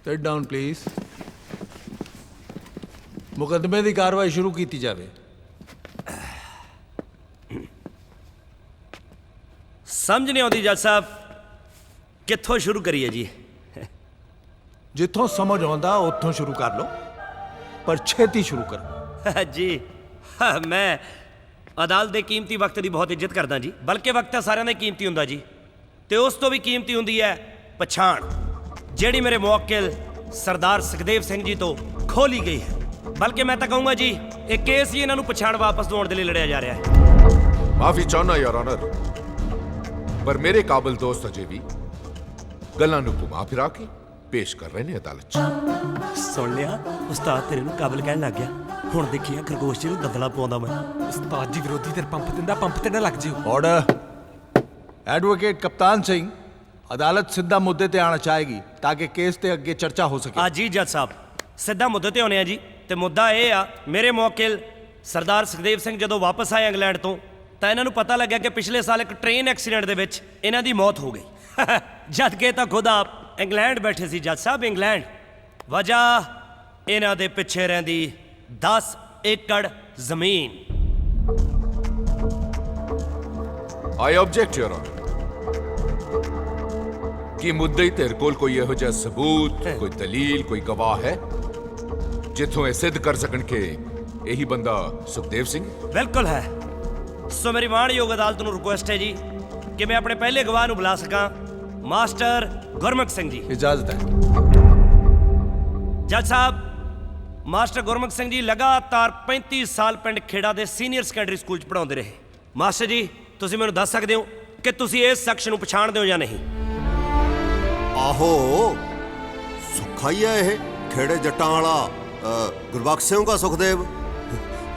Sit down please. मुकदमे की कार्रवाई शुरू की जाए। समझ नहीं आती जज साहब, कित्थों शुरू करिए जी? जिथों समझ आता उतों शुरू कर लो, पर छेती शुरू करो। जी हाँ, मैं अदालत के कीमती वक्त की बहुत इज्जत करदा जी, बल्कि वक्त सारिਆਂ ਦਾ कीमती हुंदा जी, ते उस तो भी कीमती हुंदी है पछाण, ਜਿਹੜੀ मेरे मुवक्किल सरदार सुखदेव सिंह जी तो खोली गई है। बल्कि मैं तो कहूँगा जी, एक केस ही इन्हों पछाण वापस दिलाने के लिए लड़िया जा रहा है। माफी चाहना योर ऑनर, पर मेरे काबिल दोस्त अजे भी गल्लां नूं घुमा फिरा के पेश कर रहे हैं अदालत च। सुन लिया, उस्ताद तेरे नूं काबिल कहन लग गया। हुण देखिए खरगोश जी नूं ददला पाउंदा मैं। उस्ताद जी विरोधी ते पंप दिंदा, पंप ते ना लग जिओ। ऑर्डर। एडवोकेट कप्तान सिंह, अदालत सिद्धा मुद्दे ते आना चाहेगी ताकि केस ते अगे चर्चा हो सके। हाँ जी जज साहब, सिद्धा मुद्दे ते होने जी। ते मुद्दा ये आ, मेरे मुवक्किल सरदार सुखदेव सिंह जदों वापस आए इंग्लैंड तो इन्हों पता लग्या कि पिछले साल एक ट्रेन एक्सीडेंट दे विच इन्हां दी मौत हो गई। जद के तो खुद आप इंग्लैंड बैठे सी जज साहब, इंग्लैंड। वजह इन्हां दे पिछे रहिंदी 10 एकड़ जमीन। आई ऑब्जेक्ट योर ऑनर कि मुद्दे तेरे कोल कोई इहो जिहा सबूत, कोई दलील, कोई गवाह है जिथों सिद्ध कर सकन के यही बंदा सुखदेव सिंह? बिल्कुल है। सो मेरी माणयोग अदालत नूं रिक्वेस्ट है जी कि मैं अपने पहले गवाह नूं बुला सकां, मास्टर गुरमुख सिंह जी। इजाजत है। जज साहब, मास्टर गुरमुख सिंह जी लगातार 35 साल पिंड खेड़ा के सीनियर सैकेंडरी स्कूल च पढ़ाते रहे। मास्टर जी, तुसीं मैनूं दस सकते हो कि तुसीं इस शख्स नूं पछाणदे हो या नहीं? आहो, सुखा ही है यह खेड़े जट्टां वाला गुरबख्श सिंह का सुखदेव।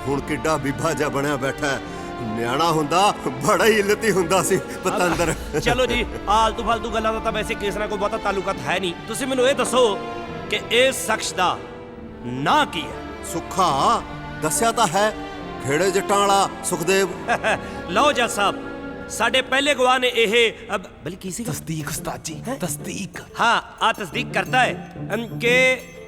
हुण किड्डा बीबा जा बनया बैठा है। न्याणा हुंदा बड़ा ही इल्लती हुंदा सी पतंदर। चलो जी, आलतू फालतू गल्लां दा तां वैसे केस नाल कोई बहुता ताल्लुकात है नहीं। तुसीं मैनूं ये दसो कि इस शख्स दा नां की है? सुखा दस्या तां है, खेड़े जट्टां वाला सुखदेव। लो जज साहब, साडे पहले गवाह ने यह बल्कि तस्दीक उस्ताद जी, तस्दीक। हाँ, आ तस्दीक करता है कि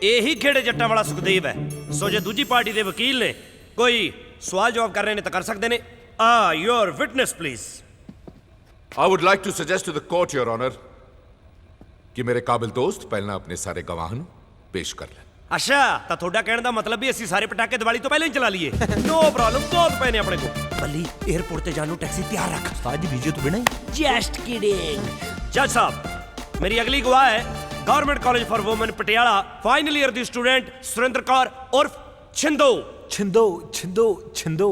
यही खेड़े जट्टां वाला सुखदेव है। सो जे दूजी पार्टी के वकील ने कोई सवाल जवाब कर रहे ने तो कर सकते ने। Your witness please. I would like to suggest to the court your honour कि मेरे काबिल दोस्त पहले अपने सारे गवाह नूं पेश कर लें। अच्छा, तो थोड़ा कहने का मतलब भी असी सारे पटाखे दिवाली तो पहले ही चला लिए। नो प्रॉब्लम, बहुत पे ने अपने को। बल्ली एयरपोर्ट ते जाने टैक्सी तैयार रख। उस्ताद जी वीडियो तो बिना ही। Just kidding. जज साहब, मेरी अगली गवाह है government college for women Patiala final year the student Surendra Kaur उर्फ छिंदो। छिंदो छिंदो छिंदो।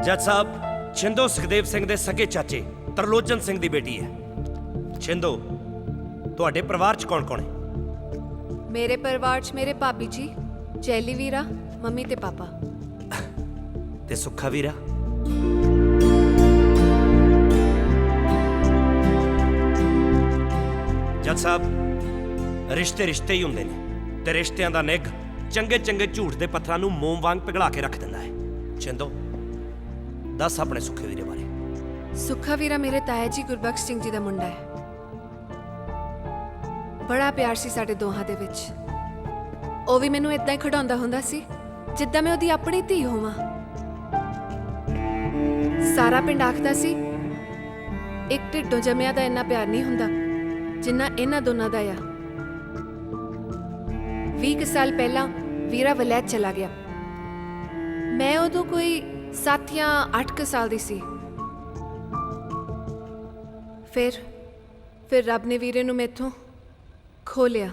जज साहब, छिंदो सुखदेव सिंह दे सके चाचे तरलोचन सिंह दी बेटी है। छिंदो, तुहाडे परिवार च कौन कौन है? मेरे परिवार च मेरे भाभी जी, जैली वीरा, मम्मी ते पापा। ते सुखा वीरा? जज साहब, रिश्ते रिश्ते ही हुंदे ने ते रिश्तियां दा निग चंगे चंगे झूठ दे पत्थरां नूं मोम वांग पिघला के रख दिंदा है। छिंदो, दस अपने सुखे वीरे बारे। सुखा वीरा मेरे ताया जी गुरबख्श सिंह जी दा मुंडा है। बड़ा प्यार सी साडे दोहां दे विच। ਉਹ ਵੀ ਮੈਨੂੰ ਇਦਾਂ ਹੀ ਖਿਡਾਉਂਦਾ ਹੁੰਦਾ ਸੀ ਜਿੱਦਾਂ ਮੈਂ ਉਹਦੀ ਆਪਣੀ ਧੀ ਹੋਵਾਂ। ਸਾਰਾ ਪਿੰਡ ਆਖਦਾ ਸੀ ਇੱਕ ਢਿੱਡੋਂ ਜੰਮਿਆ ਦਾ ਇੰਨਾ ਪਿਆਰ ਨਹੀਂ ਹੁੰਦਾ ਜਿੰਨਾ ਇਹਨਾਂ ਦੋਨਾਂ ਦਾ ਆ। 20 ਸਾਲ ਪਹਿਲਾਂ ਵੀਰਾ ਵਲੈਤ ਚਲਾ ਗਿਆ। ਮੈਂ ਉਦੋਂ ਕੋਈ 7 ਜਾਂ 8 ਸਾਲ ਦੀ ਸੀ। ਫਿਰ ਰੱਬ ਨੇ ਵੀਰੇ ਨੂੰ ਮੈਥੋਂ ਖੋ ਲਿਆ।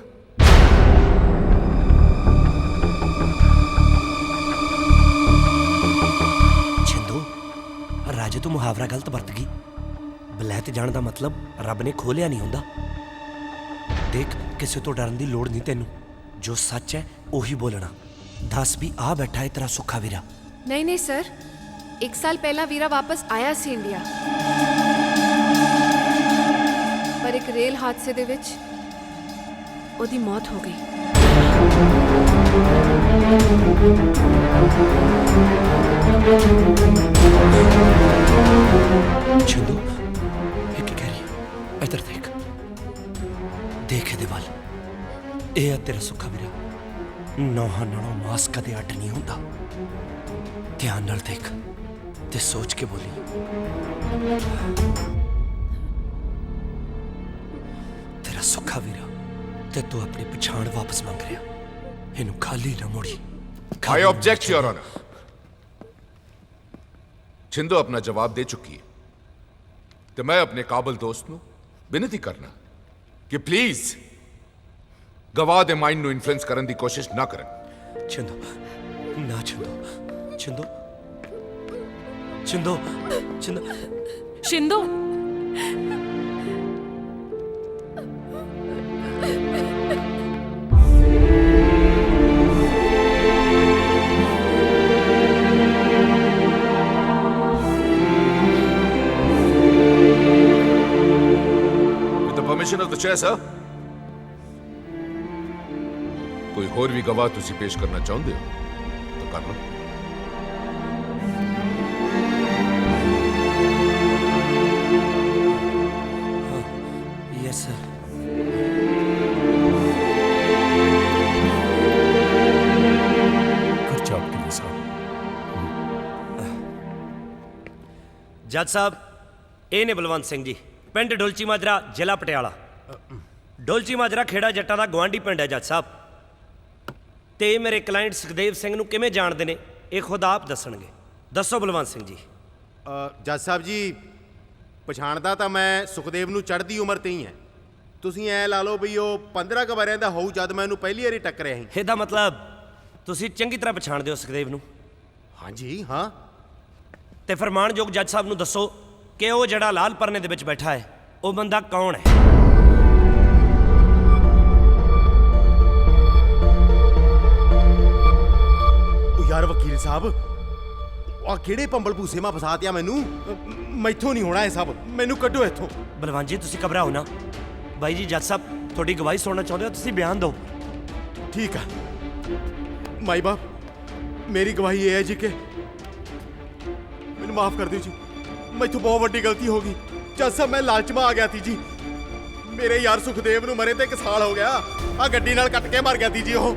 राजे तो मुहावरा गलत बरत गई। बलैत जाने का मतलब रब ने खोलिया नहीं होंदा। देख, किसी तो डरन की लोड़ नहीं तेनू। जो सच है उही बोलना। दस भी आ बैठा है तेरा सुखा वीरा। नहीं सर, 1 साल पहला वीरा वापस आया सी इंडिया, पर एक रेल हादसे दे विच ਉਹਦੀ ਮੌਤ ਹੋ ਗਈ। ਚੰਦੂ ਇਹ ਕੀ ਕਹਿ ਰਹੀ ਹੈ? ਇੱਧਰ ਦੇਖ, ਦੇਖ ਇਹਦੇ ਵੱਲ। ਇਹ ਆ ਤੇਰਾ ਸੁੱਖਾ ਵੀਰਾ। ਨੌਹਾਂ ਨਾਲੋਂ ਮਾਸ ਕਦੇ ਅੱਡ ਨਹੀਂ ਹੁੰਦਾ। ਧਿਆਨ ਨਾਲ ਦੇਖ ਤੇ ਸੋਚ ਕੇ ਬੋਲੀ। ਤੇਰਾ ਸੁੱਖਾ ਵੀਰਾ ਤੇ ਤੂੰ ਆਪਣੀ ਪਛਾਣ ਵਾਪਸ ਮੰਗ ਰਿਹਾ। ਇਹਨੂੰ ਖਾਲੀ ਨਾ ਮੋੜੀ। I object your honour. Chhindo अपना जवाब दे चुकी है तो मैं अपने काबिल दोस्त ਨੂੰ ਬੇਨਤੀ ਕਰਨਾ ਕਿ ਪਲੀਜ਼ ਗਵਾਹ ਦੇ ਮਾਈਂਡ ਨੂੰ ਇਨਫਲੂਐਂਸ ਕਰਨ ਦੀ ਕੋਸ਼ਿਸ਼ ਨਾ ਕਰਨ। ਚੰਦੂ ਨਾ, Chandu Chandu Chandu Chandu Shindo, With the permission of the chair, sir. ਕੋਈ ਹੋਰ ਵੀ ਗਵਾਹ ਤੁਸੀਂ ਪੇਸ਼ ਕਰਨਾ ਚਾਹੁੰਦੇ ਹੋ ਤਾਂ ਕਰ ਲਓ। Yes sir. Good job T ਸਾਹਿਬ। ਜੱਜ ਸਾਹਿਬ, ਇਹ ਨੇ ਬਲਵੰਤ ਸਿੰਘ ਜੀ, ਪਿੰਡ ਡੁਲਚੀ ਮਾਜਰਾ, ਜ਼ਿਲ੍ਹਾ ਪਟਿਆਲਾ। ਡੁਲਚੀ ਮਾਜਰਾ ਖੇੜਾ ਜੱਟਾਂ ਦਾ ਗੁਆਂਢੀ ਪਿੰਡ ਹੈ ਜੱਜ ਸਾਹਿਬ। ਤੇ ਇਹ ਮੇਰੇ ਕਲਾਇੰਟ ਸੁਖਦੇਵ ਸਿੰਘ ਨੂੰ ਕਿਵੇਂ ਜਾਣਦੇ ਨੇ ਇਹ ਖੁਦ ਆਪ ਦੱਸਣਗੇ। ਦੱਸੋ ਬਲਵੰਤ ਸਿੰਘ ਜੀ। ਜੱਜ ਸਾਹਿਬ ਜੀ, ਪਛਾਣਦਾ ਤਾਂ ਮੈਂ ਸੁਖਦੇਵ ਨੂੰ ਚੜ੍ਹਦੀ ਉਮਰ ਤੇ ਹੀ ਹੈ। ਤੁਸੀਂ ਐ ਲਾ ਲਓ ਵੀ ਉਹ 15 ਕੁ ਵਰ੍ਹਿਆਂ ਦਾ ਹੋਊ ਜਦ ਮੈਂ ਉਹਨੂੰ ਪਹਿਲੀ ਵਾਰੀ ਟੱਕਰਿਆ ਸੀ। ਇਹਦਾ ਮਤਲਬ ਤੁਸੀਂ ਚੰਗੀ ਤਰ੍ਹਾਂ ਪਛਾਣਦੇ ਹੋ ਸੁਖਦੇਵ ਨੂੰ। ਹਾਂਜੀ ਹਾਂ। ਤੇ ਫਰਮਾਨਯੋਗ ਜੱਜ ਸਾਹਿਬ ਨੂੰ ਦੱਸੋ ਕਿ ਉਹ ਜਿਹੜਾ ਲਾਲ ਪਰਨੇ ਦੇ ਵਿੱਚ ਬੈਠਾ ਹੈ ਉਹ ਬੰਦਾ ਕੌਣ ਹੈ? ਉਹ ਯਾਰ ਵਕੀਲ ਸਾਹਿਬ, ਆ ਕਿਹੜੇ ਪੰਬਲ ਭੂਸੇ ਮਾ ਫਸਾਤਿਆ ਮੈਨੂੰ। ਮੈਥੋਂ ਨਹੀਂ ਹੋਣਾ ਇਹ ਸਭ, ਮੈਨੂੰ ਕੱਢੋ ਇੱਥੋਂ। ਬਲਵੰਤ ਜੀ ਤੁਸੀਂ ਘਬਰਾਓ ਨਾ। ਬਾਈ ਜੀ ਜੱਜ ਸਾਹਿਬ ਤੁਹਾਡੀ ਗਵਾਹੀ ਸੁਣਨਾ ਚਾਹੁੰਦੇ ਹੋ, ਤੁਸੀਂ ਬਿਆਨ ਦਿਓ। ਠੀਕ ਆ ਮਾਈ ਬਾਪ, ਮੇਰੀ ਗਵਾਹੀ ਇਹ ਹੈ ਜੀ ਕਿ ਮੈਨੂੰ ਮਾਫ ਕਰ ਦਿਓ ਜੀ, ਮੈਥੋਂ ਬਹੁਤ ਵੱਡੀ ਗਲਤੀ ਹੋ ਗਈ। ਜੱਜ ਸਾਹਿਬ ਮੈਂ ਲਾਲਚ ਮਾ ਆ ਗਿਆ ਸੀ ਜੀ। ਮੇਰੇ ਯਾਰ ਸੁਖਦੇਵ ਨੂੰ ਮਰੇ ਤੇ 1 ਸਾਲ ਹੋ ਗਿਆ। ਆ ਗੱਡੀ ਨਾਲ ਕੱਟ ਕੇ ਮਰ ਗਿਆ ਸੀ ਜੀ ਉਹ।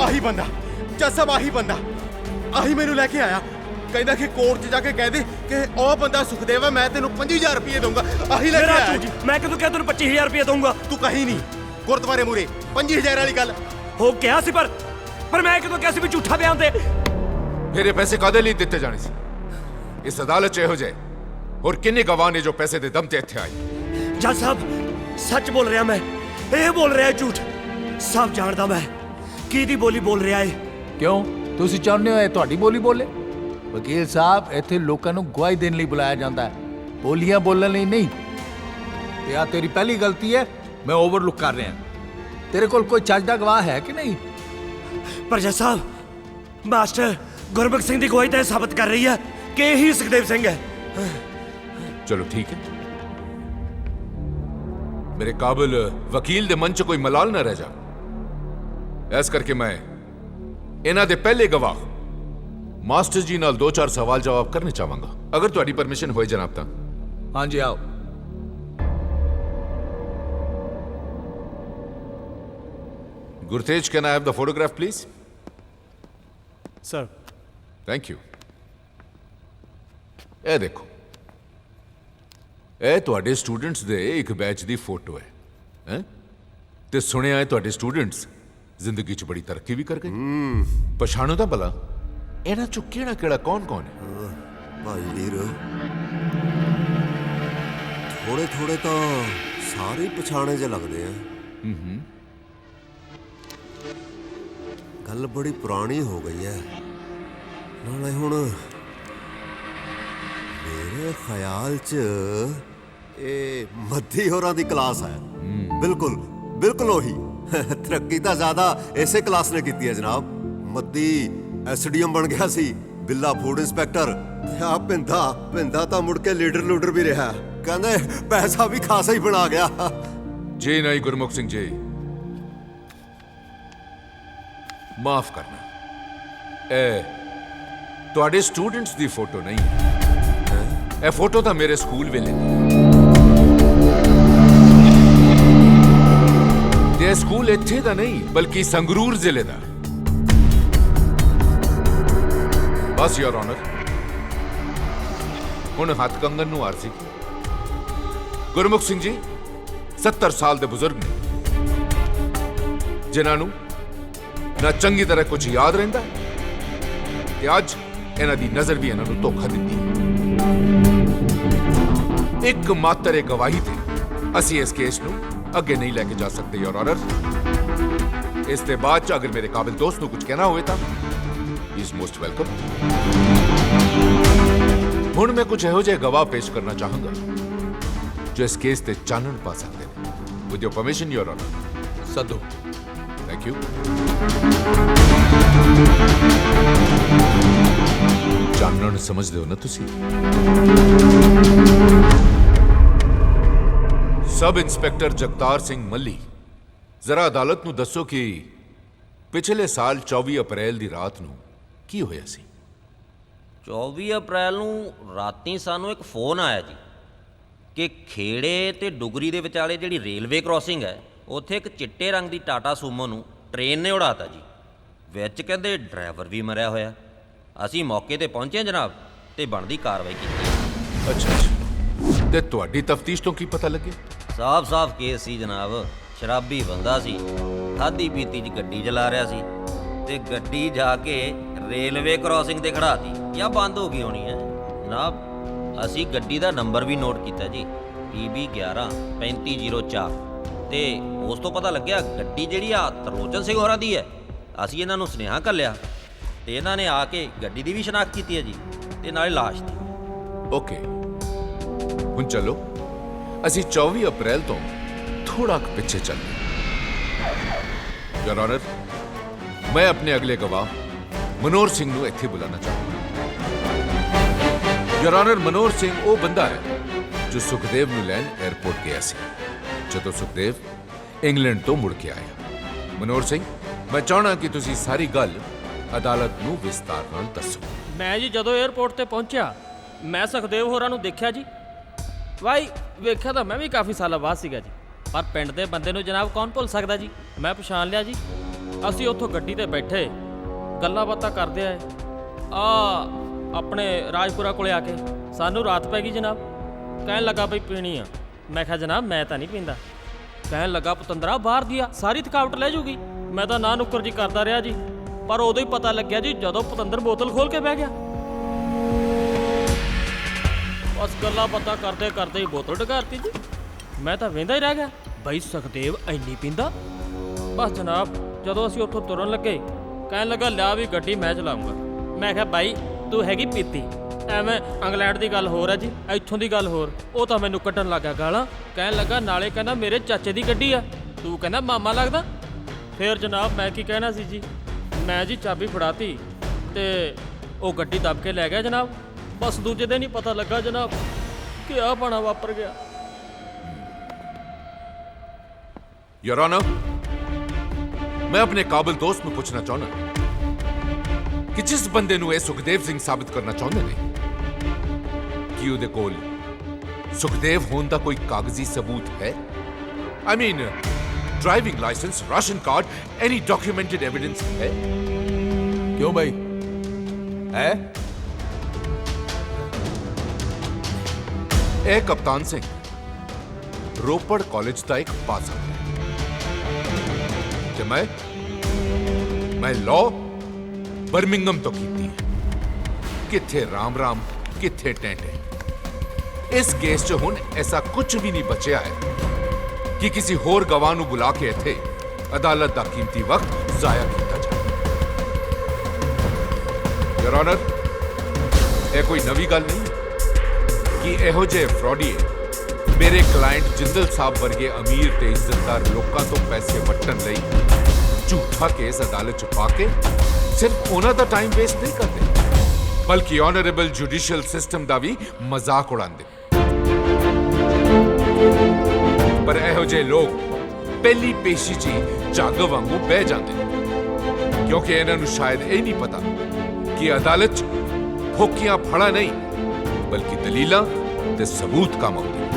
ਆਹੀ ਬੰਦਾ ਜੱਜ ਸਾਹਿਬ, ਆਹੀ ਬੰਦਾ, ਆਹੀ ਮੈਨੂੰ ਲੈ ਕੇ ਆਇਆ। ਕਹਿੰਦਾ ਕਿ ਕੋਰਟ 'ਚ ਜਾ ਕੇ ਕਹਿ ਦੇ ਕਿ ਉਹ ਬੰਦਾ ਸੁਖਦੇਵ ਹੈ, ਮੈਂ ਤੈਨੂੰ 50,000 ਰੁਪਏ ਦਊਂਗਾ। ਆਹੀ ਲੈ ਕੇ ਆਇਆ ਜੀ। ਮੈਂ ਕਦੋਂ ਕਿਹਾ ਤੈਨੂੰ 25,000 ਰੁਪਏ ਦਊਂਗਾ? ਤੂੰ ਕਹੀ ਨਹੀਂ ਗੁਰਦੁਆਰੇ ਮੂਰੇ 25,000 ਵਾਲੀ ਗੱਲ ਹੋ ਕਿਹਾ ਸੀ, ਪਰ ਮੈਂ ਕਦੋਂ ਕਿਹਾ ਸੀ ਵੀ ਝੂਠਾ ਬਿਆਨ ਦੇ। ਫਿਰ ਇਹ ਪੈਸੇ ਕਾਹਦੇ ਲਈ ਦਿੱਤੇ ਜਾਣੇ ਸੀ? ਇਸ ਅਦਾਲਤ 'ਚ ਇਹੋ ਜਿਹੇ ਹੋਰ ਕਿੰਨੇ ਗਵਾਹ ਨੇ ਜੋ ਪੈਸੇ ਦੇ ਦਮ ਤੇ ਇੱਥੇ ਆਏ? ਜੱਜ ਸਾਹਿਬ ਸੱਚ ਬੋਲ ਰਿਹਾ ਮੈਂ, ਇਹ ਬੋਲ ਰਿਹਾ ਝੂਠ। ਸਭ ਜਾਣਦਾ ਮੈਂ ਕਿਹਦੀ ਬੋਲੀ ਬੋਲ ਰਿਹਾ ਏ। ਕਿਉਂ ਤੁਸੀਂ ਚਾਹੁੰਦੇ ਹੋ ਇਹ ਤੁਹਾਡੀ ਬੋਲੀ ਬੋਲੇ? ਵਕੀਲ ਸਾਹਿਬ, ਇੱਥੇ ਲੋਕਾਂ ਨੂੰ ਗਵਾਹੀ ਦੇਣ ਲਈ ਬੁਲਾਇਆ ਜਾਂਦਾ ਹੈ, ਬੋਲੀਆਂ ਬੋਲਣ ਲਈ ਨਹੀਂ। ਤੇ ਆ ਤੇਰੀ ਪਹਿਲੀ ਗਲਤੀ ਹੈ, ਮੈਂ ਓਵਰਲੁੱਕ ਕਰ ਰਿਹਾ। ਤੇਰੇ ਕੋਲ ਕੋਈ ਚੱਜ ਦਾ ਗਵਾਹ ਹੈ ਕਿ ਨਹੀਂ? ਪਰ ਜੱਜ ਸਾਹਿਬ, ਮਾਸਟਰ ਗੁਰਬਖਸ਼ ਸਿੰਘ ਦੀ ਗਵਾਹੀ ਤਾਂ ਇਹ ਸਾਬਤ ਕਰ ਰਹੀ ਹੈ ਕਿ ਇਹੀ ਸੁਖਦੇਵ ਸਿੰਘ ਹੈ। ਚਲੋ ਠੀਕ ਹੈ, ਮੇਰੇ ਕਾਬਿਲ ਵਕੀਲ ਦੇ ਮਨ 'ਚ ਕੋਈ ਮਲਾਲ ਨਾ ਰਹਿ ਜਾ। ਇਸ ਕਰਕੇ ਮੈਂ ਇਹਨਾਂ ਦੇ ਪਹਿਲੇ ਗਵਾਹ ਮਾਸਟਰ ਜੀ ਨਾਲ 2-4 ਸਵਾਲ ਜਵਾਬ ਕਰਨੇ ਚਾਹਾਂਗਾ, ਅਗਰ ਤੁਹਾਡੀ ਪਰਮਿਸ਼ਨ ਹੋਏ ਜਨਾਬ ਤਾਂ। ਹਾਂਜੀ ਆਓ। Gurtej, can I have the photograph please? Sir. Thank you. ਇਹ ਦੇਖੋ, ਇਹ ਤੁਹਾਡੇ ਸਟੂਡੈਂਟਸ ਦੇ ਇੱਕ ਬੈਚ ਦੀ ਫੋਟੋ ਹੈ। ਤੇ ਸੁਣਿਆ ਹੈ ਤੁਹਾਡੇ ਸਟੂਡੈਂਟਸ ਜ਼ਿੰਦਗੀ 'ਚ ਬੜੀ ਤਰੱਕੀ ਵੀ ਕਰ ਗਏ। ਪਛਾਣੋ ਤਾਂ ਭਲਾ ਇਹਨਾਂ 'ਚੋਂ ਕਿਹੜਾ ਕੌਣ ਹੈ? ਭਾਈ ਵੀਰ, ਥੋੜੇ ਥੋੜੇ ਤਾਂ ਸਾਰੇ ਪਛਾਣੇ ਜੇ ਲੱਗਦੇ ਆ। ਗੱਲ ਬੜੀ ਪੁਰਾਣੀ ਹੋ ਗਈ ਹੈ। ਨਾਲੇ ਹੁਣ ਮੇਰੇ ਖਿਆਲ 'ਚ ਇਹ ਮੱਧੀ ਹੋਰਾਂ ਦੀ ਕਲਾਸ ਹੈ। ਬਿਲਕੁਲ ਉਹੀ। ਤਰੱਕੀ ਤਾਂ ਜ਼ਿਆਦਾ ਇਸੇ ਕਲਾਸ ਨੇ ਕੀਤੀ ਹੈ ਜਨਾਬ। ਮੱਧੀ ਐਸਡੀਐਮ ਬਣ ਗਿਆ ਸੀ, ਬਿੱਲਾ ਫੂਡ ਇੰਸਪੈਕਟਰ, ਤੇ ਆ ਭਿੰਦਾ ਤਾਂ ਮੁੜ ਕੇ ਲੀਡਰ ਵੀ ਰਿਹਾ। ਕਹਿੰਦੇ ਪੈਸਾ ਵੀ ਖਾਸਾ ਹੀ ਬਣਾ ਗਿਆ। जी नहीं गुरमुख सिंह जी, माफ करना, ਤੁਹਾਡੇ ਸਟੂਡੈਂਟਸ ਦੀ ਫੋਟੋ ਨਹੀਂ ਹੈ। ਇਹ ਫੋਟੋ ਤਾਂ ਮੇਰੇ ਸਕੂਲ ਵੇਲੇ ਦੀ ਤੇ ਇਹ ਸਕੂਲ ਇੱਥੇ ਦਾ ਨਹੀਂ ਬਲਕਿ ਸੰਗਰੂਰ ਜ਼ਿਲ੍ਹੇ ਦਾ। ਬਸ ਯੋਰ ਆਨਰ, ਹੁਣ ਹੱਥ ਕੰਗਨ ਨੂੰ ਅਰਜ਼ੀ ਗੁਰਮੁਖ ਸਿੰਘ ਜੀ 70 ਸਾਲ ਦੇ ਬਜ਼ੁਰਗ ਨੇ ਜਿਨ੍ਹਾਂ ਨੂੰ ਨਾ ਚੰਗੀ ਤਰ੍ਹਾਂ ਕੁਝ ਯਾਦ ਰਹਿੰਦਾ ਤੇ ਅੱਜ ਇਹਨਾਂ ਦੀ ਨਜ਼ਰ ਵੀ ਇਹਨਾਂ ਨੂੰ ਧੋਖਾ ਦਿੰਦੀ। ਇੱਕ ਮਾਤਰ ਇਹ ਗਵਾਹੀ ਤੇ ਅਸੀਂ ਇਸ ਕੇਸ ਨੂੰ ਅੱਗੇ ਨਹੀਂ ਲੈ ਕੇ ਜਾ ਸਕਦੇ ਯੋਰ ਆਨਰ। ਇਸ ਦੇ ਬਾਅਦ ਚ ਅਗਰ ਮੇਰੇ ਕਾਬਿਲ ਦੋਸਤ ਨੂੰ ਕੁਝ ਕਹਿਣਾ ਹੋਵੇ ਤਾਂ ਹੀ ਇਜ਼ ਮੋਸਟ ਵੈਲਕਮ। ਹੁਣ ਮੈਂ ਕੁਝ ਇਹੋ ਜਿਹੇ ਗਵਾਹ ਪੇਸ਼ ਕਰਨਾ ਚਾਹਾਂਗਾ ਜੋ ਇਸ ਕੇਸ ਤੇ ਚਾਨਣ ਪਾ ਸਕਦੇ ਨੇ। With your permission your honour. ਸਦੋ। Thank you. ਚਾਨਣ ਸਮਝਦੇ ਹੋ ਨਾ ਤੁਸੀਂ? ਸਬ ਇੰਸਪੈਕਟਰ ਜਗਤਾਰ ਸਿੰਘ ਮੱਲੀ, ਜ਼ਰਾ ਅਦਾਲਤ ਨੂੰ ਦੱਸੋ ਕਿ ਪਿਛਲੇ ਸਾਲ 24 ਅਪ੍ਰੈਲ ਦੀ ਰਾਤ ਨੂੰ ਕੀ ਹੋਇਆ ਸੀ? 24 ਅਪ੍ਰੈਲ ਨੂੰ ਰਾਤੀ ਸਾਨੂੰ ਇੱਕ ਫੋਨ ਆਇਆ ਜੀ ਕਿ ਖੇੜੇ ਤੇ ਡੁਗਰੀ ਦੇ ਵਿਚਾਲੇ ਜਿਹੜੀ ਰੇਲਵੇ ਕ੍ਰਾਸਿੰਗ ਹੈ ਉੱਥੇ ਇੱਕ ਚਿੱਟੇ ਰੰਗ ਦੀ ਟਾਟਾ ਸੂਮੋ ਨੂੰ ਟ੍ਰੇਨ ਨੇ ਉਡਾਤਾ ਜੀ। ਵਿੱਚ ਕਹਿੰਦੇ ਡਰਾਈਵਰ ਵੀ ਮਰਿਆ ਹੋਇਆ। ਅਸੀਂ ਮੌਕੇ ਤੇ ਪਹੁੰਚੇ ਜਨਾਬ ਤੇ ਬਣਦੀ ਕਾਰਵਾਈ ਕੀਤੀ। ਅੱਛਾ, ਤੇ ਤੁਹਾਡੀ ਤਫਤੀਸ਼ ਤੋਂ ਕੀ ਪਤਾ ਲੱਗੇ? ਸਾਫ਼ ਕੇਸ ਸੀ ਜਨਾਬ। ਸ਼ਰਾਬੀ ਬੰਦਾ ਸੀ, ਖਾਦੀ ਪੀਤੀ 'ਚ ਗੱਡੀ ਚਲਾ ਰਿਹਾ ਸੀ ਤੇ ਗੱਡੀ ਜਾ ਕੇ ਰੇਲਵੇ ਕ੍ਰਾਸਿੰਗ ਤੇ ਖੜਾਤੀ ਜਾਂ ਬੰਦ ਹੋ ਗਈ ਹੋਣੀ ਹੈ ਜਨਾਬ। ਅਸੀਂ ਗੱਡੀ ਦਾ ਨੰਬਰ ਵੀ ਨੋਟ ਕੀਤਾ ਜੀ, PB 11 3504, ਤੇ ਉਸ ਤੋਂ ਪਤਾ ਲੱਗਿਆ ਗੱਡੀ ਜਿਹੜੀ ਆ ਤਰਲੋਚਨ ਸਿੰਘ ਹੋਰਾਂ ਦੀ ਹੈ। ਅਸੀਂ ਇਹਨਾਂ ਨੂੰ ਸੁਨੇਹਾ ਘੱਲਿਆ ਤੇ ਇਹਨਾਂ ਨੇ ਆ ਕੇ ਗੱਡੀ ਦੀ ਵੀ ਸ਼ਨਾਖਤ ਕੀਤੀ ਹੈ ਜੀ ਤੇ ਨਾਲੇ ਲਾਸ਼ ਦੀ। ਓਕੇ, ਹੁਣ ਚਲੋ ਅਸੀਂ 24 ਅਪ੍ਰੈਲ ਤੋਂ ਥੋੜਾ ਕੁ ਪਿੱਛੇ ਚੱਲਦੇ। ਯੋਰ ਆਨਰ, ਮੈਂ ਆਪਣੇ ਅਗਲੇ ਗਵਾਹ ਮਨੋਹਰ ਸਿੰਘ ਨੂੰ ਇੱਥੇ ਬੁਲਾਉਣਾ ਚਾਹੁੰਦਾ। ਯੋਰ ਆਨਰ, ਮਨੋਹਰ ਸਿੰਘ ਉਹ ਬੰਦਾ ਹੈ ਜੋ ਸੁਖਦੇਵ ਨੂੰ ਲੈਣ 에ਅਰਪੋਰਟ ਗਿਆ ਸੀ ਜਦੋਂ ਸੁਖਦੇਵ ਇੰਗਲੈਂਡ ਤੋਂ ਮੁੜ ਕੇ ਆਇਆ। ਮਨੋਹਰ ਸਿੰਘ, ਮੈਂ ਚਾਹਣਾ ਕਿ ਤੁਸੀਂ ਸਾਰੀ ਗੱਲ ਅਦਾਲਤ ਨੂੰ ਵਿਸਤਾਰ ਨਾਲ ਦੱਸੋ। ਮੈਂ ਜੀ ਜਦੋਂ 에ਅਰਪੋਰਟ ਤੇ ਪਹੁੰਚਿਆ ਮੈਂ ਸੁਖਦੇਵ ਹੋਰਾਂ ਨੂੰ ਦੇਖਿਆ ਜੀ। ਵਾਈ ਵੇਖਿਆ ਤਾਂ ਮੈਂ ਵੀ ਕਾਫੀ ਸਾਲਾਂ ਬਾਅਦ ਸੀਗਾ ਜੀ, ਪਰ ਪਿੰਡ ਦੇ ਬੰਦੇ ਨੂੰ ਜਨਾਬ ਕੌਣ ਭੁੱਲ ਸਕਦਾ ਜੀ। ਮੈਂ ਪਛਾਣ ਲਿਆ ਜੀ। ਅਸੀਂ ਉੱਥੋਂ ਗੱਡੀ ਤੇ ਬੈਠੇ ਗੱਲਾਂ ਬਾਤਾਂ ਕਰਦੇ ਆਏ ਆਪਣੇ ਰਾਜਪੁਰਾ ਕੋਲੇ ਆ ਕੇ ਸਾਨੂੰ ਰਾਤ ਪੈ ਗਈ ਜਨਾਬ। ਕਹਿਣ ਲੱਗਾ ਬਈ ਪੀਣੀ ਆ। ਮੈਂ ਕਿਹਾ ਜਨਾਬ ਮੈਂ ਤਾਂ ਨਹੀਂ ਪੀਂਦਾ। ਕਹਿਣ ਲੱਗਾ ਪਤੰਦਰਾ ਬਾਹਰ ਦੀ ਆ, ਸਾਰੀ ਥਕਾਵਟ ਲੈ ਜੂਗੀ। ਮੈਂ ਤਾਂ ਨਾ ਨੁੱਕਰ ਜੀ ਕਰਦਾ ਰਿਹਾ ਜੀ, ਪਰ ਉਦੋਂ ਹੀ ਪਤਾ ਲੱਗਿਆ ਜੀ ਜਦੋਂ ਪਤੰਦਰ ਬੋਤਲ ਖੋਲ ਕੇ ਬਹਿ ਗਿਆ। ਬਸ ਗੱਲਾਂ ਬਾਤਾਂ ਕਰਦੇ ਕਰਦੇ ਹੀ ਬੋਤਲ ਡਕਾਰਤੀ ਜੀ। ਮੈਂ ਤਾਂ ਵੇਂਦਾ ਹੀ ਰਹਿ ਗਿਆ ਬਈ ਸੁਖਦੇਵ ਇੰਨੀ ਪੀਂਦਾ। ਬਸ ਜਨਾਬ ਜਦੋਂ ਅਸੀਂ ਉੱਥੋਂ ਤੁਰਨ ਲੱਗੇ ਕਹਿਣ ਲੱਗਾ ਲਿਆ ਵੀ ਗੱਡੀ ਮੈਂ ਚਲਾਉਂਗਾ। ਮੈਂ ਕਿਹਾ ਬਾਈ ਤੂੰ ਹੈਗੀ ਪੀਤੀ, ਐਵੇਂ ਇੰਗਲੈਂਡ ਦੀ ਗੱਲ ਹੋਰ ਹੈ ਜੀ, ਇੱਥੋਂ ਦੀ ਗੱਲ ਹੋਰ। ਉਹ ਤਾਂ ਮੈਨੂੰ ਕੱਢਣ ਲੱਗਾ ਗਾਲਾਂ। ਕਹਿਣ ਲੱਗਾ ਨਾਲੇ ਕਹਿੰਦਾ ਮੇਰੇ ਚਾਚੇ ਦੀ ਗੱਡੀ ਆ, ਤੂੰ ਕਹਿੰਦਾ ਮਾਮਾ ਲੱਗਦਾ। ਫਿਰ ਜਨਾਬ ਮੈਂ ਕੀ ਕਹਿਣਾ ਸੀ ਜੀ, ਮੈਂ ਜੀ ਚਾਬੀ ਫੜਾਤੀ ਤੇ ਉਹ ਗੱਡੀ ਦੱਬ ਕੇ ਲੈ ਗਿਆ ਜਨਾਬ। ਬਸ ਦੂਜੇ ਦਿਨ ਹੀ ਪਤਾ ਲੱਗਾ ਜਨਾਬ ਕਿ ਆਹ ਪਾਣਾ ਵਾਪਰ ਗਿਆ। ਯੋਰ ਆਨਰ, ਮੈਂ ਆਪਣੇ ਕਾਬਿਲ ਦੋਸਤ ਨੂੰ ਪੁੱਛਣਾ ਚਾਹੁੰਦਾ ਕਿ ਜਿਸ ਬੰਦੇ ਨੂੰ ਇਹ ਸੁਖਦੇਵ ਸਿੰਘ ਸਾਬਿਤ ਕਰਨਾ ਚਾਹੁੰਦੇ ਨੇ ਕਿ ਉਹਦੇ ਕੋਲ ਸੁਖਦੇਵ ਹੋਣ ਦਾ ਕੋਈ ਕਾਗਜ਼ੀ ਸਬੂਤ ਹੈ? ਆਈ ਮੀਨ ਡਰਾਈਵਿੰਗ ਲਾਇਸੈਂਸ, ਰਾਸ਼ਨ ਕਾਰਡ, ਐਨੀ ਡਾਕੂਮੈਂਟਡ ਐਵੀਡੈਂਸ ਹੈ? ਕਿਉਂ ਭਾਈ ਹੈ? ਇਹ ਕਪਤਾਨ ਸਿੰਘ ਰੋਪੜ ਕਾਲਜ ਦਾ ਇੱਕ ਪਾਸ ਆਊਟ ਹੈ ਤੇ ਮੈਂ ਲਾਅ ਬਰਮਿੰਗਮ ਤੋਂ ਕੀਤੀ ਹੈ। ਕਿੱਥੇ ਰਾਮ ਕਿੱਥੇ ਟੈਂਟੇ। ਇਸ ਕੇਸ 'ਚ ਹੁਣ ਐਸਾ ਕੁਝ ਵੀ ਨਹੀਂ ਬਚਿਆ ਹੈ ਕਿ ਕਿਸੇ ਹੋਰ ਗਵਾਹ ਨੂੰ ਬੁਲਾ ਕੇ ਇੱਥੇ ਅਦਾਲਤ ਦਾ ਕੀਮਤੀ ਵਕਤ ਜ਼ਾਇਆ ਕੀਤਾ ਜਾਏ। ਯੋਰ ਆਨਰ, ਇਹ ਕੋਈ ਨਵੀਂ ਗੱਲ ਨਹੀਂ ਕਿ ਇਹੋ ਜਿਹੇ ਫਰਾਡੀਏ ਮੇਰੇ ਕਲਾਇੰਟ ਜਿੰਦਲ ਸਾਹਿਬ ਵਰਗੇ ਅਮੀਰ ਤੇ ਇੱਜ਼ਤਦਾਰ ਲੋਕਾਂ ਤੋਂ ਪੈਸੇ ਵੱਟਣ ਲਈ ਝੂਠਾ ਕੇਸ ਅਦਾਲਤ 'ਚ ਪਾ ਕੇ ਸਿਰਫ ਉਹਨਾਂ ਦਾ ਟਾਈਮ ਵੇਸਟ ਨਹੀਂ ਕਰਦੇ ਬਲਕਿ ਆਨਰੇਬਲ ਜੁਡੀਸ਼ੀਅਲ ਸਿਸਟਮ ਦਾ ਵੀ ਮਜ਼ਾਕ ਉਡਾਉਂਦੇ। ਪਰ ਇਹੋ ਜਿਹੇ ਲੋਕ ਪਹਿਲੀ ਪੇਸ਼ੀ 'ਚ ਹੀ ਝੱਗ ਵਾਂਗੂ ਬਹਿ ਜਾਂਦੇ ਨੇ, ਕਿਉਂਕਿ ਇਹਨਾਂ ਨੂੰ ਸ਼ਾਇਦ ਇਹ ਨਹੀਂ ਪਤਾ ਕਿ ਅਦਾਲਤ 'ਚ ਫੋਕੀਆਂ ਫੜਾ ਨਹੀਂ ਬਲਕਿ ਦਲੀਲਾਂ ਤੇ ਸਬੂਤ ਕੰਮ ਆਉਂਦੇ ਨੇ।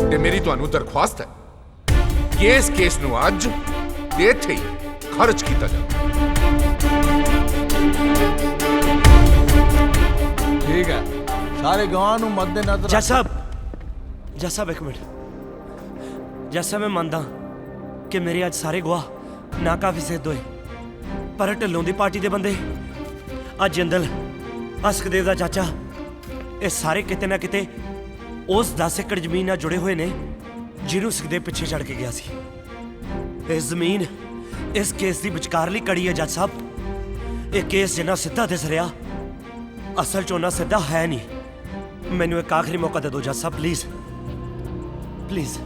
ਤੇ ਮੇਰੀ ਤੁਹਾਨੂੰ ਦਰਖਾਸਤ ਹੈ ਕਿ ਇਸ ਕੇਸ ਨੂੰ ਅੱਜ ਤੇ ਇੱਥੇ ਹੀ ਖਾਰਜ ਕੀਤਾ ਜਾਵੇ। ਠੀਕ ਹੈ, ਸਾਰੇ ਗਵਾਹਾਂ ਨੂੰ ਮੱਦੇਨਜ਼ਰ ਜੱਜ ਸਾਹਿਬ ਇੱਕ ਮਿੰਟ। ਜੱਜ ਸਾਹਿਬ, ਮੈਂ ਮੰਨਦਾ ਕਿ ਮੇਰੇ ਅੱਜ ਸਾਰੇ ਗਵਾਹ ਨਾ ਕਾਫੀ ਸਿੱਧ ਹੋਏ, ਪਰ ਢਿੱਲੋਂ ਦੀ ਪਾਰਟੀ ਦੇ ਬੰਦੇ, ਅੱਜ ਜਿੰਦਲ, ਸੁਖਦੇਵ ਦਾ ਚਾਚਾ, ਇਹ ਸਾਰੇ ਕਿਤੇ ਨਾ ਕਿਤੇ ਉਸ 10 ਏਕੜ ਜ਼ਮੀਨ ਨਾਲ ਜੁੜੇ ਹੋਏ ਨੇ ਜਿਹਨੂੰ ਸੁਖਦੇਵ ਪਿੱਛੇ ਛੱਡ ਕੇ ਗਿਆ ਸੀ। ਇਹ ਜ਼ਮੀਨ ਇਸ ਕੇਸ ਦੀ ਵਿਚਕਾਰਲੀ ਕੜੀ ਹੈ ਜੱਜ ਸਾਹਿਬ। ਇਹ ਕੇਸ ਜਿੰਨਾ ਸਿੱਧਾ ਦਿਸ ਰਿਹਾ, ਅਸਲ 'ਚ ਉਹਨਾਂ ਸਿੱਧਾ ਹੈ ਨਹੀਂ। ਮੈਨੂੰ ਇੱਕ ਆਖਰੀ ਮੌਕਾ ਦੇ ਦਿਓ ਜੱਜ ਸਾਹਿਬ, please please.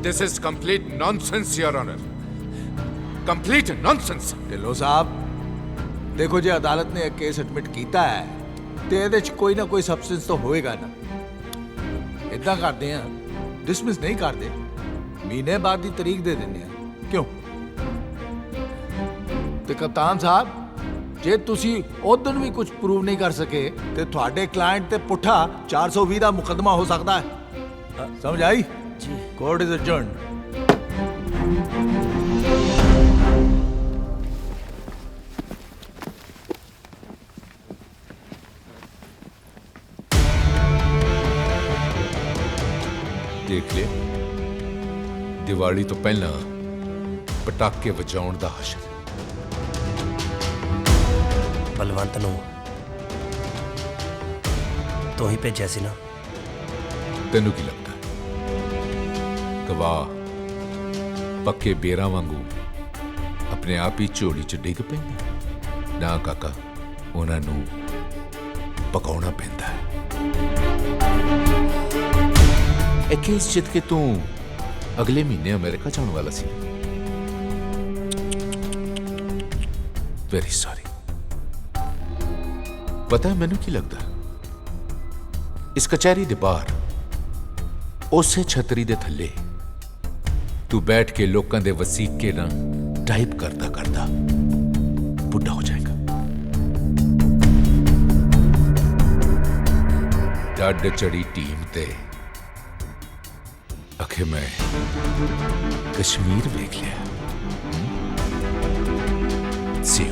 This is complete nonsense, Your Honor. Complete nonsense. Dhillon ਸਾਹਿਬ, ਦੇਖੋ ਜੇ ਅਦਾਲਤ ਨੇ ਇਹ ਕੇਸ ਐਡਮਿਟ ਕੀਤਾ ਹੈ ਤੇ ਇਹਦੇ 'ਚ ਕੋਈ ਨਾ ਕੋਈ ਸਬਸਟੈਂਸ ਤਾਂ ਹੋਏਗਾ ਨਾ। ਇਦਾਂ ਕਰਦੇ ਆ, ਡਿਸਮਿਸ ਨਹੀਂ ਕਰਦੇ, ਮਹੀਨੇ ਬਾਅਦ ਦੀ ਤਰੀਕ ਦੇ ਦਿੰਦੇ ਆ। ਕਿਉਂ? ਤੇ ਕਪਤਾਨ ਸਾਹਿਬ, ਜੇ ਤੁਸੀਂ ਉਦੋਂ ਵੀ ਕੁਝ ਪ੍ਰੂਵ ਨਹੀਂ ਕਰ ਸਕੇ ਤੇ ਤੁਹਾਡੇ ਕਲਾਇੰਟ ਤੇ ਪੁੱਠਾ 420 ਦਾ ਮੁਕੱਦਮਾ ਹੋ ਸਕਦਾ ਹੈ। ਸਮਝ ਆਈ? ਜੀ। Court is adjourned. ਦੇਖ ਲਿਆ, ਦੀਵਾਲੀ ਤੋਂ ਪਹਿਲਾਂ ਪਟਾਕੇ ਵਜਾਉਣ ਦਾ ਹਸ਼ਰ। ਬਲਵੰਤ ਨੂੰ ਤੂੰ ਹੀ ਭੇਜਿਆ ਸੀ ਨਾ? ਤੈਨੂੰ ਕੀ ਲੱਗਦਾ ਗਵਾਹ ਪੱਕੇ ਬੇਰਾਂ ਵਾਂਗੂ ਆਪਣੇ ਆਪ ਹੀ ਝੋਲੀ 'ਚ ਡਿੱਗ ਪੈਂਦੇ? ਨਾ ਕਾਕਾ, ਉਹਨਾਂ ਨੂੰ ਪਕਾਉਣਾ ਪੈਂਦਾ ਹੈ। ਇਹ ਕੇਸ ਜਿੱਤ ਕੇ ਤੂੰ ਅਗਲੇ ਮਹੀਨੇ ਅਮਰੀਕਾ ਜਾਣ ਵਾਲਾ ਸੀ। Very sorry. ਪਤਾ ਹੈ ਮੈਨੂੰ ਕੀ ਲੱਗਦਾ? ਇਸ ਕਚਹਿਰੀ ਦੇ ਬਾਹਰ ਉਸੇ ਛਤਰੀ ਦੇ ਥੱਲੇ ਤੂੰ ਬੈਠ ਕੇ ਲੋਕਾਂ ਦੇ ਵਸੀਕੇ ਨਾਲ ਟਾਈਪ ਕਰਦਾ ਕਰਦਾ ਬੁੱਢਾ ਹੋ ਜਾਏਗਾ। ਡੱਡ ਚੜੀ ਟੀਮ ਤੇ ਅਖੇ ਮੈਂ ਕਸ਼ਮੀਰ ਵੇਖ ਲਿਆ। ਸੀ